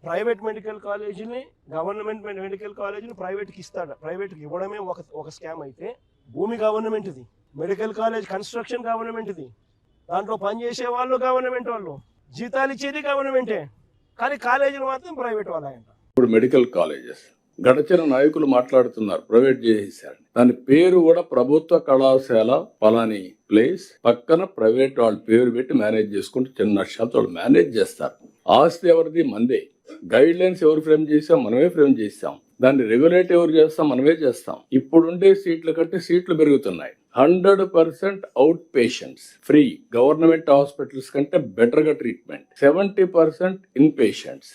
Private medical కాలేజీని, government medical కాలేజీని ప్రైవేట్కి ఇస్తాడు. ప్రైవేట్కి ఇవ్వడమే ఒక స్కామ్ అయితే, భూమి గవర్నమెంట్ది, మెడికల్ కాలేజ్ కన్స్ట్రక్షన్ గవర్నమెంట్ది, దాంట్లో పనిచేసే వాళ్ళు గవర్నమెంట్ వాళ్ళు, జీతాలు ఇచ్చేది గవర్నమెంటే, కానీ కాలేజీలు మాత్రం ప్రైవేట్ వాళ్ళంట. ఇప్పుడు మెడికల్ కాలేజెస్ గడచిన నాయకులు మాట్లాడుతున్నారు ప్రైవేట్ చేసేసారు. దాని పేరు కూడా ప్రభుత్వ కళాశాల పలాని ప్లేస్ పక్కన ప్రైవేట్ వాళ్ళ పేరు పెట్టి మేనేజ్ చేసుకుంటూ చిన్న నష్టాలతో వాళ్ళు మేనేజ్ చేస్తారు. ఆస్తి ఎవరిది? మందే. గైడ్ లైన్స్ ఎవరు ఫ్రేమ్ చేసాం? మనమే ఫ్రేమ్ చేసాం. దాన్ని రెగ్యులేట్ ఎవరు చేస్తాం? మనమే చేస్తాం. ఇప్పుడుండే సీట్ల కంటే సీట్లు పెరుగుతున్నాయి. 100% out patients free. Government hospitals కంటే బెటర్ గా ట్రీట్మెంట్. 70% ఇన్ పేషెంట్స్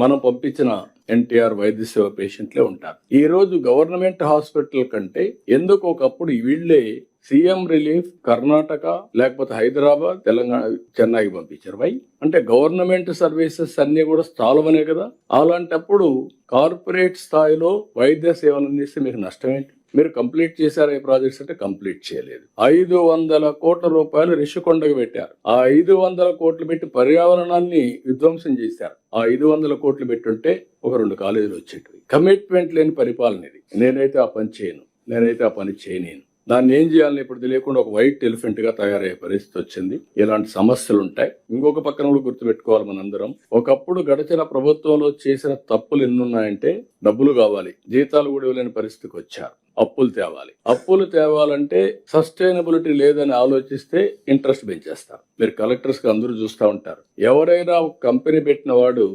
మనం పంపించిన ఎన్టీఆర్ వైద్య సేవ పేషెంట్లే ఉంటారు. ఈ రోజు గవర్నమెంట్ హాస్పిటల్ కంటే ఎందుకు ఒకప్పుడు వీళ్ళే సీఎం రిలీఫ్ కర్ణాటక లేకపోతే హైదరాబాద్, తెలంగాణ, చెన్నైకి పంపించారు. వై అంటే గవర్నమెంట్ సర్వీసెస్ అన్ని కూడా చాలవనే కదా. అలాంటప్పుడు కార్పొరేట్ స్థాయిలో వైద్య సేవలు అందిస్తే మీకు నష్టం ఏంటి? మీరు కంప్లీట్ చేశారు ఈ ప్రాజెక్ట్స్ అంటే కంప్లీట్ చేయలేదు. 500 కోట్ల రూపాయలు రిషికొండకు పెట్టారు. ఆ 500 కోట్లు పెట్టి పర్యావరణాన్ని విధ్వంసం చేశారు. ఆ 500 కోట్లు పెట్టుంటే ఒక 2 కాలేజీలు వచ్చేటివి. కమిట్మెంట్ లేని పరిపాలన ఇది. నేనైతే ఆ పని చేయను, నేనైతే ఆ పని చేయలేను. దాన్ని ఏం చేయాలని ఇప్పుడు తెలియకుండా ఒక వైట్ ఎలిఫెంట్ గా తయారయ్యే పరిస్థితి వచ్చింది. ఇలాంటి సమస్యలు ఉంటాయి. ఇంకొక పక్కన కూడా గుర్తుపెట్టుకోవాలి మనందరం. ఒకప్పుడు గడిచిన ప్రభుత్వంలో చేసిన తప్పులు ఎన్నున్నాయంటే డబ్బులు కావాలి, జీతాలు కూడా ఇవ్వలేని పరిస్థితికి వచ్చారు. అప్పులు తేవాలి. అప్పులు తేవాలంటే సస్టైనబిలిటీ లేదని ఆలోచిస్తే ఇంట్రెస్ట్ పెంచేస్తారు. మీరు కలెక్టర్స్ కి అందరూ చూస్తూ ఉంటారు. ఎవరైనా ఒక కంపెనీ పెట్టిన వాడు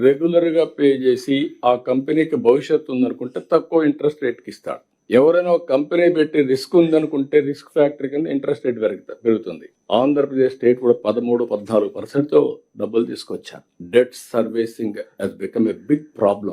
రెగ్యులర్ గా పే చేసి ఆ కంపెనీకి భవిష్యత్తు ఉందనుకుంటే తక్కువ ఇంట్రెస్ట్ రేట్కి ఇస్తాడు. ఎవరైనా ఒక కంపెనీ పెట్టి రిస్క్ ఉందనుకుంటే రిస్క్ ఫ్యాక్టరీ కింద ఇంట్రెస్ట్ రేట్ పెరుగుతుంది. ఆంధ్రప్రదేశ్ స్టేట్ కూడా 13-14% డబ్బులు తీసుకొచ్చారు. Debt servicing has become a big problem.